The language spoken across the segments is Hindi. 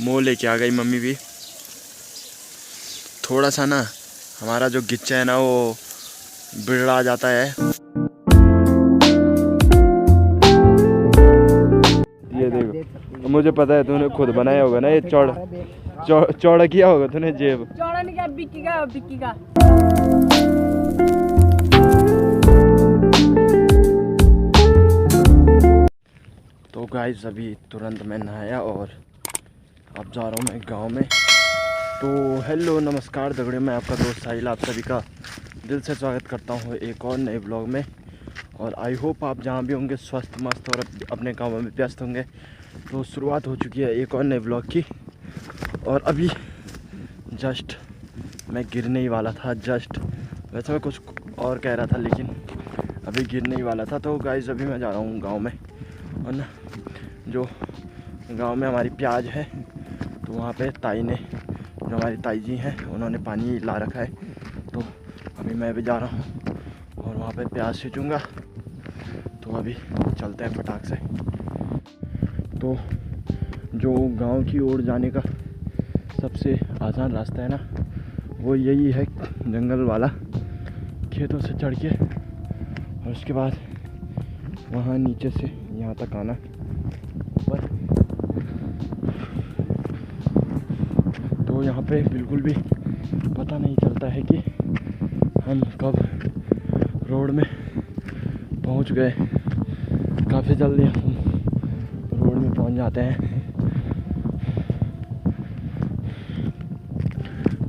मोह लेके आ गई मम्मी भी। थोड़ा सा ना हमारा जो गिच्चा है ना वो बिगड़ा जाता है। ये देखो, मुझे पता है तूने खुद बनाया होगा ना ये चौड़ा किया होगा तूने जेब। चौड़ा नहीं किया, बिक्की का बिक्की का। तो गाइस अभी तुरंत मैं नहाया और अब जा रहा हूँ मैं गांव में। तो हेलो नमस्कार दगड़े, मैं आपका दोस्त साहिल आप सभी का दिल से स्वागत करता हूँ एक और नए ब्लॉग में। और आई होप आप जहाँ भी होंगे स्वस्थ मस्त और अपने कामों में व्यस्त होंगे। तो शुरुआत हो चुकी है एक और नए ब्लॉग की। और अभी जस्ट मैं गिरने ही वाला था। वैसे मैं कुछ और कह रहा था लेकिन अभी गिरने ही वाला था। तो गाइस अभी मैं जा रहा हूँ गाँव में। और ना जो गांव में हमारी प्याज है तो वहाँ पे ताई ने, जो हमारी ताई जी हैं, उन्होंने पानी ला रखा है। तो अभी मैं भी जा रहा हूँ और वहाँ पे प्याज सींचूँगा। तो अभी चलते हैं फटाक से। तो जो गांव की ओर जाने का सबसे आसान रास्ता है ना वो यही है, जंगल वाला, खेतों से चढ़ के और उसके बाद वहाँ नीचे से यहाँ तक आना ऊपर। तो यहाँ पे बिल्कुल भी पता नहीं चलता है कि हम कब रोड में पहुँच गए। काफ़ी जल्दी हम रोड में पहुँच जाते हैं।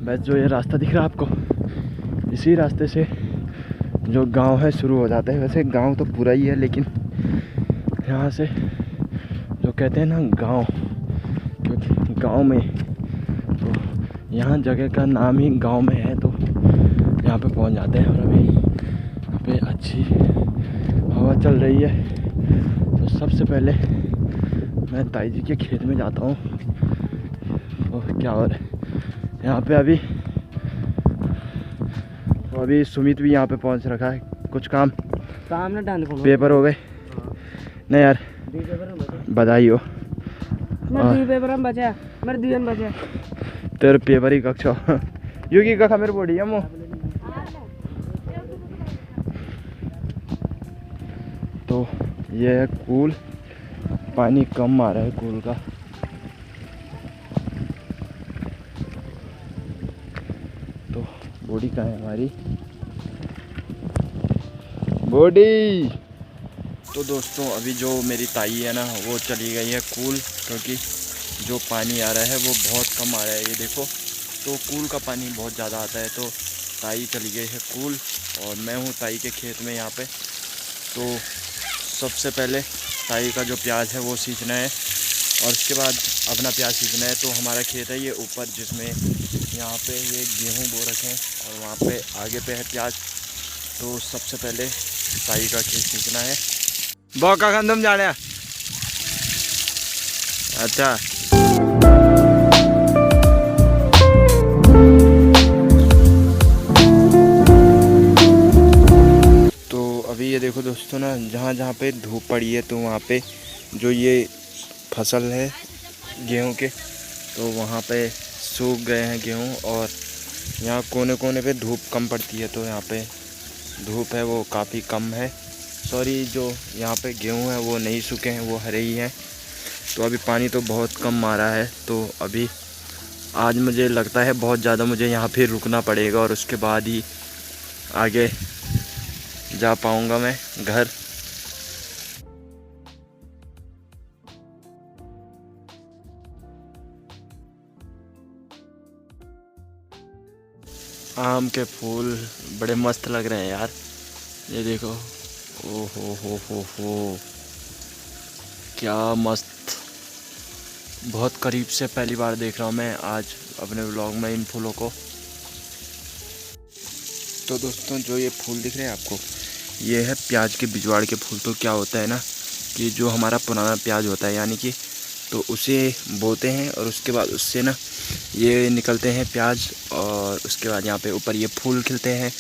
बस जो ये रास्ता दिख रहा है आपको, इसी रास्ते से जो गांव है शुरू हो जाता है। वैसे गांव तो पूरा ही है लेकिन यहाँ से जो कहते हैं ना गांव, क्योंकि गांव में तो यहाँ जगह का नाम ही गांव में है तो यहाँ पे पहुँच जाते हैं। और अभी यहाँ पे अच्छी हवा चल रही है। तो सबसे पहले मैं ताई जी के खेत में जाता हूँ। तो क्या हो रहा है यहाँ पे अभी सुमित भी यहाँ पे पहुँच रखा है। कुछ काम पेपर हो गए नहीं यार, बधाई हो। तेरे पेपर ही कक्षा युगी का मेरे बोड़ी है मो। तो ये है कूल, पानी कम आ रहा है कूल का। तो बॉडी कहाँ है हमारी बॉडी। तो दोस्तों अभी जो मेरी ताई है ना वो चली गई है कूल, क्योंकि जो पानी आ रहा है वो बहुत कम आ रहा है। ये देखो, तो कूल का पानी बहुत ज़्यादा आता है तो ताई चली गई है कूल और मैं हूँ ताई के खेत में यहाँ पे। तो सबसे पहले ताई का जो प्याज है वो सींचना है और उसके बाद अपना प्याज सींचना है। तो हमारा खेत है ये ऊपर, जिसमें यहाँ पे ये गेहूँ बो रखे हैं और वहाँ पे आगे पे है प्याज। तो सबसे पहले ताई का खेत सींचना है। बौका खंदम जाने अच्छा। तो अभी ये देखो दोस्तों ना, जहाँ पे धूप पड़ी है तो वहाँ पे जो ये फसल है गेहूं के, तो वहाँ पे सूख गए हैं गेहूं। और यहाँ कोने कोने पे धूप कम पड़ती है तो यहाँ पे धूप है वो काफ़ी कम है। सॉरी, जो यहाँ पे गेहूं है वो नहीं सूखे हैं, वो हरे ही हैं। तो अभी पानी तो बहुत कम मारा है। तो अभी आज मुझे लगता है बहुत ज़्यादा मुझे यहाँ फिर रुकना पड़ेगा और उसके बाद ही आगे जा पाऊँगा मैं घर। आम के फूल बड़े मस्त लग रहे हैं यार, ये देखो। ओ हो क्या मस्त, बहुत करीब से पहली बार देख रहा हूँ मैं आज अपने व्लॉग में इन फूलों को। तो दोस्तों जो ये फूल दिख रहे हैं आपको, ये है प्याज के बिजवाड़ के फूल। तो क्या होता है ना कि जो हमारा पुराना प्याज होता है यानी कि, तो उसे बोते हैं और उसके बाद उससे ना ये निकलते हैं प्याज और उसके बाद यहाँ पे ऊपर ये फूल खिलते हैं।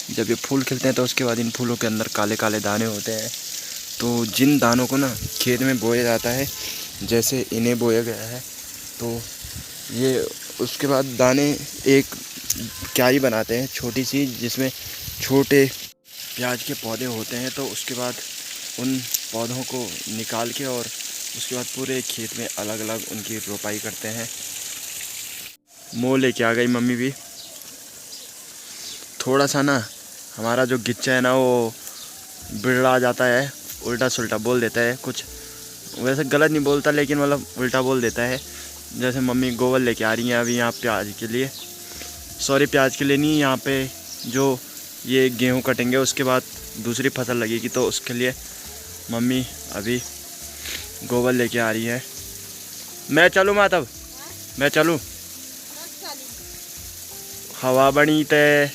जब ये फूल खिलते हैं तो उसके बाद इन फूलों के अंदर काले काले दाने होते हैं। तो जिन दानों को ना खेत में बोया जाता है, जैसे इन्हें बोया गया है, तो ये उसके बाद दाने एक क्यारी बनाते हैं छोटी सी, जिसमें छोटे प्याज के पौधे होते हैं। तो उसके बाद उन पौधों को निकाल के और उसके बाद पूरे खेत में अलग अलग उनकी रोपाई करते हैं। मोह लेके आ गई मम्मी भी। थोड़ा सा ना हमारा जो गिच्चा है ना वो बिगड़ा जाता है, उल्टा सुल्टा बोल देता है कुछ। वैसे गलत नहीं बोलता, लेकिन मतलब उल्टा बोल देता है। जैसे मम्मी गोबर लेके आ रही हैं अभी यहाँ प्याज के लिए, सॉरी प्याज के लिए नहीं, यहाँ पे जो ये गेहूँ कटेंगे उसके बाद दूसरी फसल लगेगी, तो उसके लिए मम्मी अभी गोबर लेके आ रही है। मैं चलूँ माँ, तब मैं चलूँ, हवा बनी तय।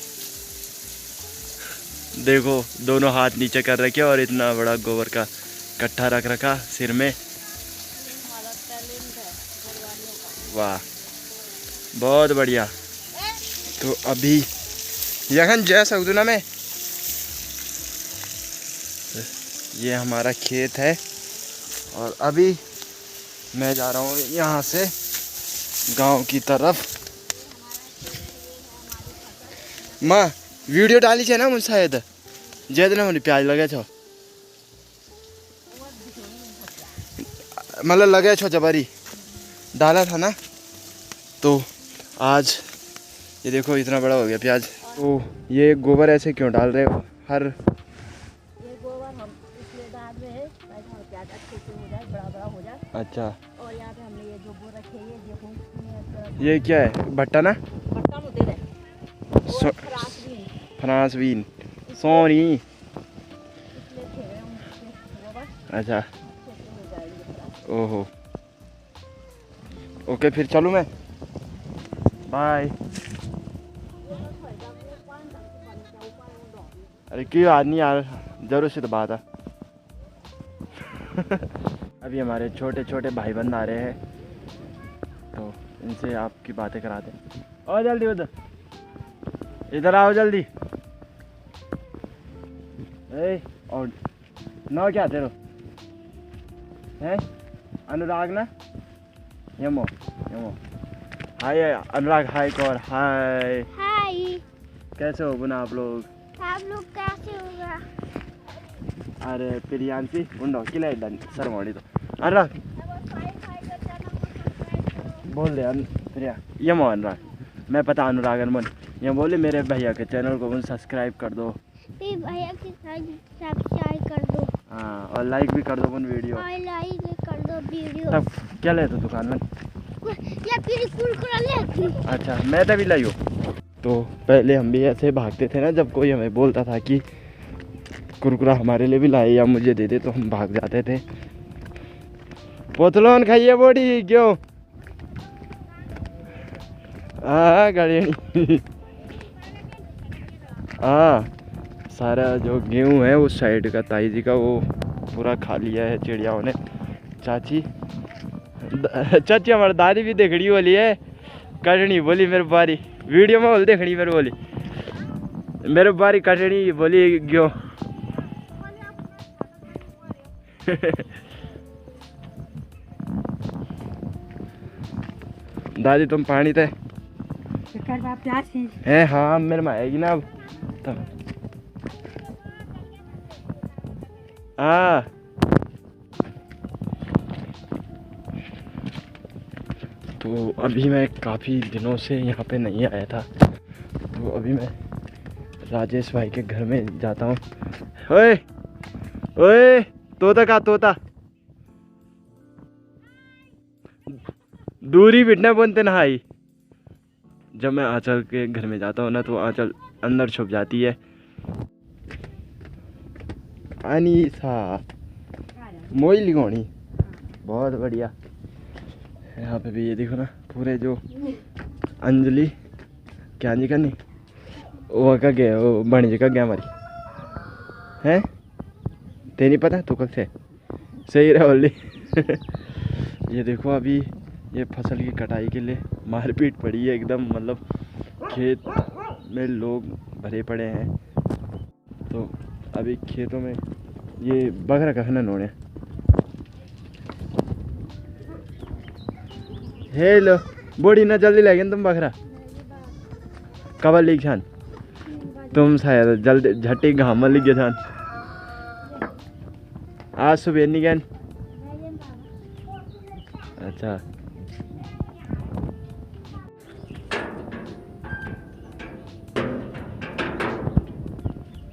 देखो दोनों हाथ नीचे कर रखे और इतना बड़ा गोबर का कट्ठा रख रखा सिर में। वाह बहुत बढ़िया। तो अभी यहन जय सऊदना में ये हमारा खेत है और अभी मैं जा रहा हूँ यहाँ से गांव की तरफ। माँ वीडियो डाली छे ना मुझे शायद, जैद ना मुझे प्याज लगे छो, मतलब लगे छो जबरी डाला था ना। तो आज ये देखो इतना बड़ा हो गया प्याज। तो ये गोबर ऐसे क्यों डाल रहे हो हर? ये गोबर हम इसलिए डाल रहे हैं ताकि हमारा प्याज अच्छे से हो जाए, बड़ा बड़ा हो जाए। अच्छा और यहाँ पे हमने ये जो वो रखे ये देखो, ये क्या है, भट्टा ना? भट्टा में दे रहे सो- फ्रांस बीन सोनी। इसलिए थे हम गोबर अच्छा अच्छे से हो जाएंगे फ्रांस। ओहो ओके फिर चलूँ मैं, बाय। अरे क्यों आदमी यार, जरूर से तो बात है। अभी हमारे छोटे छोटे भाई बंद आ रहे हैं, तो इनसे आपकी बातें कराते हैं। आओ जल्दी उधर, इधर आओ जल्दी। ए और नाव क्या तेरो हैं? अनुराग ना? यमो यमो हाय अनुराग, हाय कौर, हाय। हाय, कैसे हो बुना आप लोग? आप लोग कैसे होगा? अरे प्रियांशी उंडो किला डन सर मोड़ी तो अनुराग बोल दे प्रिया। यमो अनुराग, मैं पता अनुराग मन ये बोले मेरे भैया के चैनल को सब्सक्राइब कर दो। फिर भैया के साथ सब्सक्राइब कर दो। हाँ और लाइक भी कर दो उन वीडियो। और लाइक भी कर दो वीडियो। तब क्या ले तो दुकान में? या फिर कुरकुरा ले। अच्छा मैं तभी लाई हो। तो पहले हम भी ऐसे भागते थे ना, जब कोई हमें बोलता था कि कुरकुरा हमारे लिए भी लाए या मुझे दे दे, तो हम भाग जाते थे। पोतलोन खाइए बॉडी क्यों? हाँ गाड़ी हाँ सारा जो गेहूँ है उस साइड का ताई जी का वो पूरा खा लिया है चिड़ियाओं ने। चाची चाची हमारी दादी भी देखड़ी बोली है, कटनी बोली मेरे बारी, वीडियो में बोल देखड़ी मेरे बोली, मेरे बारी कटनी बोली क्यों। दादी तुम पानी थे है? हाँ मेरे में आएगी ना अब तब। हाँ तो अभी मैं काफ़ी दिनों से यहाँ पे नहीं आया था, तो अभी मैं राजेश भाई के घर में जाता हूँ। ओए ओए तोता का तोता दूरी बिटना बनते नहाई। जब मैं आंचल के घर में जाता हूँ ना, तो आंचल अंदर छुप जाती है। अनीसा मोई लिगोनी बहुत बढ़िया। यहाँ पे भी ये देखो ना, पूरे जो अंजलि क्या जी करनी वो का गया, वो बणी जी का गया हमारी है, ते नहीं पता तू कब से सही रहा बोली। ये देखो अभी ये फसल की कटाई के लिए मारपीट पड़ी है एकदम, मतलब खेत में लोग भरे पड़े हैं। तो अभी खेतों में ये बकरा का खनन होने। हेलो बूढ़ी ना जल्दी लेकिन तुम बखरा कब लिख छान तुम शायद जल्दी झट्टी घाम लिख गए छान आज सुबह नहीं गए। अच्छा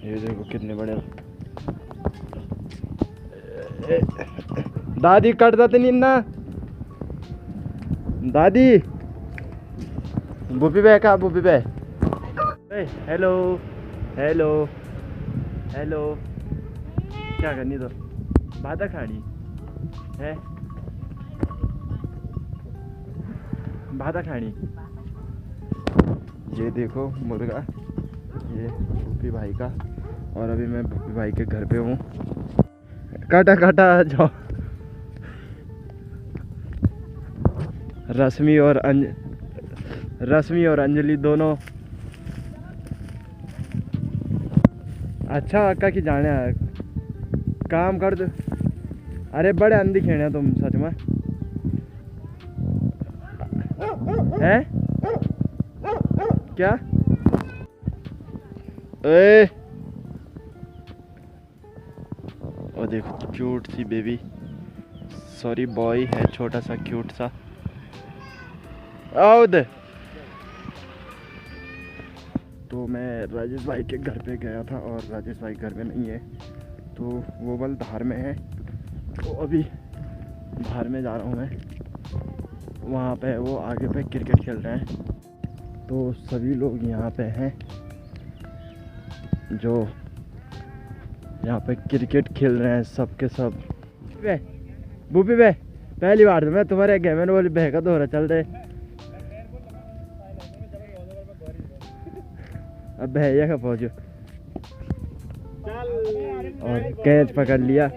ये देखो कितने बड़े दादी कट देते नहीं ना दादी बुपी बे का बुपी बे हेलो हेलो हेलो क्या करनी तो बाधा खानी है बाधा खानी। ये देखो मुर्गा ये बुपी भाई का और अभी मैं बुपी भाई के घर पे हूँ। काटा काटा जाओ रश्मि और अंजलि दोनों अच्छा अक्का की जाने काम कर दो। अरे बड़े अंधी खेने तुम सच में है क्या ए और देखो क्यूट सी बेबी सॉरी बॉय है छोटा सा क्यूट सा आओ दे। तो मैं राजेश भाई के घर पे गया था और राजेश भाई घर में नहीं है तो वो बल धार में है तो अभी धार में जा रहा हूँ मैं वहाँ पे वो आगे पे क्रिकेट खेल रहे हैं तो सभी लोग यहाँ पे हैं जो यहाँ पे क्रिकेट खेल रहे हैं सब के सब। बूपी बे पहली बार तो मैं तुम्हारे गए मैंने बोली बह का दोहरा चल रहे अब भैया का पहुँचो और कैच पकड़ लिया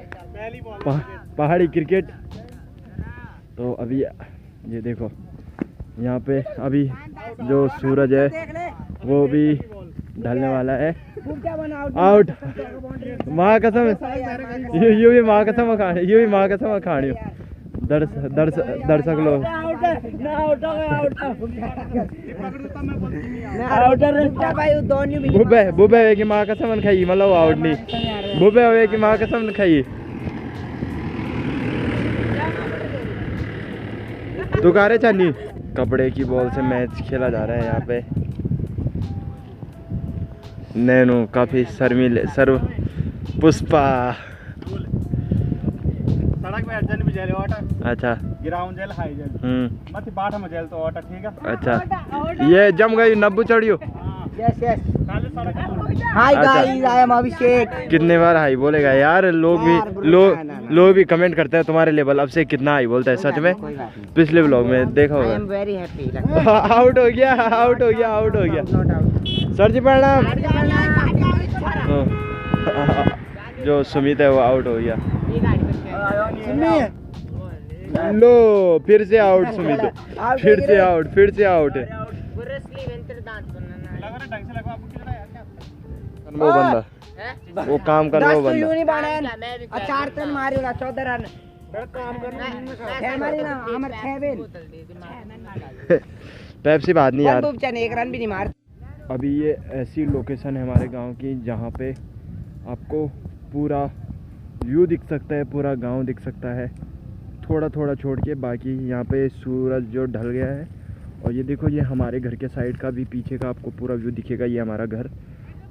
पहाड़ी क्रिकेट। तो अभी ये देखो यहाँ पे अभी जो सूरज है वो भी ढलने वाला है। आउट माँ कसम यू भी माँ कसम खानी यू भी माँ कसम खानी दर्शक लोग बुबे बुबे की माँ कसम खाई मतलब आउट नहीं बुबे हुए की माँ कसम खाई दुकारे चानी कपड़े की बॉल से मैच खेला जा रहा है यहाँ पे। नैनो काफी शर्मिले सर्व पुष्पा सड़क में अर्जन भी जेल वाटर अच्छा ग्राउंड जेल हाई जेल मत बाटा में जेल तो वाटर ठीक है अच्छा ये जम गई नब्बू चढ़ियो यस यस हाय अच्छा। गाइस आई एम अभिषेक। कितने बार हाई बोलेगा यार लोग भी कमेंट करते हैं तुम्हारे लेवल अब से कितना हाई बोलता है सच में पिछले व्लॉग में देखा आई होगा। एम वेरी हैप्पी आउट हो गया आउट हो गया आउट हो गया सर जी प्रणाम। तो जो सुमित है वो आउट हो गया लो फिर से आउट सुमित फिर से आउट वो बंदा वो काम कर रहा वो बंदा अचार तन मारेगा 14 रन काम करना है मारी ना हमर 6 बेल पेप्सी बात नहीं यार एक रन भी नहीं मार। अभी ये ऐसी लोकेशन है हमारे गांव की जहाँ पे आपको पूरा व्यू दिख सकता है पूरा गांव दिख सकता है थोड़ा थोड़ा छोड़ के बाकी यहाँ पे सूरज जो ढल गया है। और ये देखो ये हमारे घर के साइड का भी पीछे का आपको पूरा व्यू दिखेगा ये हमारा घर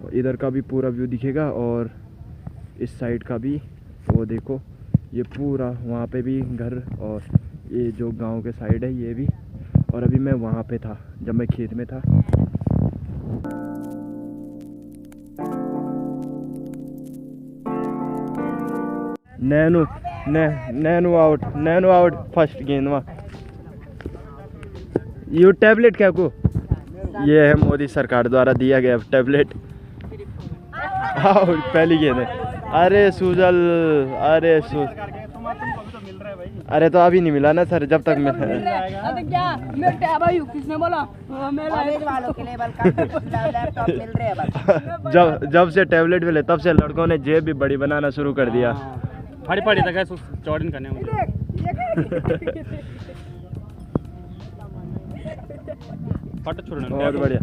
और इधर का भी पूरा व्यू दिखेगा और इस साइड का भी वो देखो ये पूरा वहाँ पे भी घर और ये जो गांव के साइड है ये भी। और अभी मैं वहाँ पे था जब मैं खेत में था। नैनो आउट फर्स्ट गेंद में यू टैबलेट क्या को ये है मोदी सरकार द्वारा दिया गया टैबलेट आउट पहली गेंद है। अरे सुजल अरे तो अभी नहीं मिला ना सर जब तक मैं किसने बोला वालों के लेवल का लैपटॉप मिल रहे हैं जब से टैबलेट मिले तब से लड़कों ने जेब भी बड़ी बनाना शुरू कर दिया। पड़ी तक चौड़न करने मुझे फट छोड़ना बहुत बढ़िया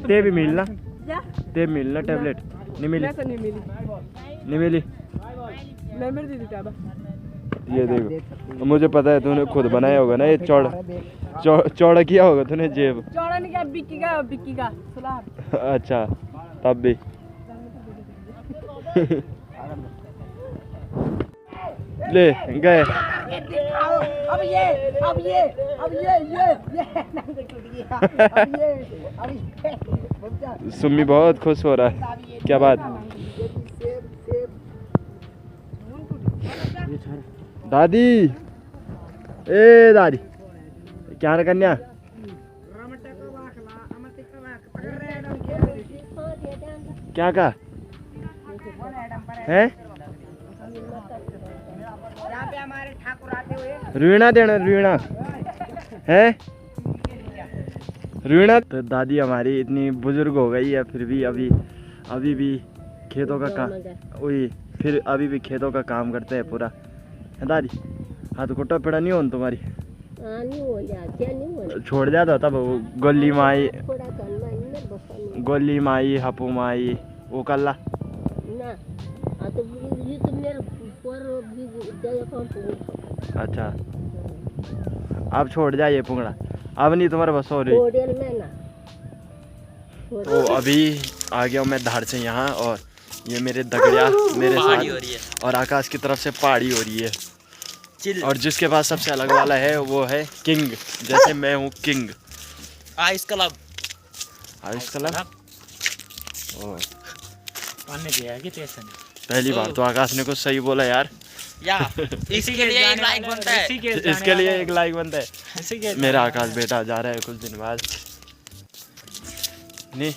ते भी मिलना ते मिलना टैबलेट नहीं मिली नहीं मिली ये देखो मुझे पता है तूने खुद बनाया होगा ना ये चौड़ा किया होगा तूने जेब चौड़ा नहीं क्या बिक्की का सुलार अच्छा तब भी ले गए अब ये सुम्मी बहुत खुश हो रहा है क्या बात दादी ए दादी क्या ना कन्या क्या कहा है रीणा देना रीणा है रीणा। तो दादी हमारी इतनी बुजुर्ग हो गई है फिर भी अभी भी खेतों का काम वही फिर अभी भी खेतों का काम करते हैं पूरा है दादी। हाथ कुटा पेड़ा नहीं हो तुम्हारी छोड़ जाता तब गोली माई हपू माई वो कल्ला अच्छा अब छोड़ जाइए पुंगड़ा अब नहीं तुम्हारे बस हो रही। तो अभी आ गया हूँ मैं धार से यहाँ और ये मेरे दगड़िया मेरे साथ और आकाश की तरफ से पहाड़ी हो रही है और जिसके पास सबसे अलग वाला है वो है किंग जैसे मैं हूँ किंग आइस क्लब पहली बार तो आकाश ने कुछ सही बोला यार इसी के लिए एक लाइक बनता है इसके लिए एक लाइक बनता है। मेरा आकाश बेटा जा रहा है कुछ दिन बाद नहीं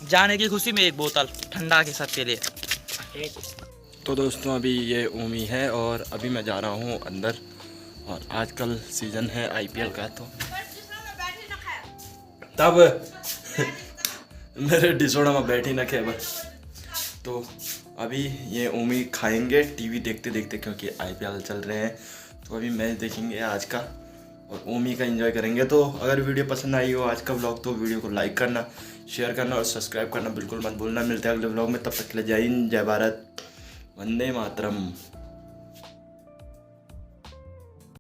जाने की खुशी में एक बोतल ठंडा के साथ के लिए। तो दोस्तों अभी ये उमी है और अभी मैं जा रहा हूँ अंदर और आजकल सीज़न है IPL का तो तब मेरे डिसोड़ा में बैठी न खे बस। तो अभी ये उमी खाएंगे टीवी देखते देखते क्योंकि IPL चल रहे हैं तो अभी मैच देखेंगे आज का और उमी का एंजॉय करेंगे। तो अगर वीडियो पसंद आई हो आज का व्लॉग तो वीडियो को लाइक करना शेयर करना और सब्सक्राइब करना बिल्कुल मत भूलना। मिलते हैं अगले व्लॉग में तब तक के लिए जय हिंद जय भारत वंदे मातरम।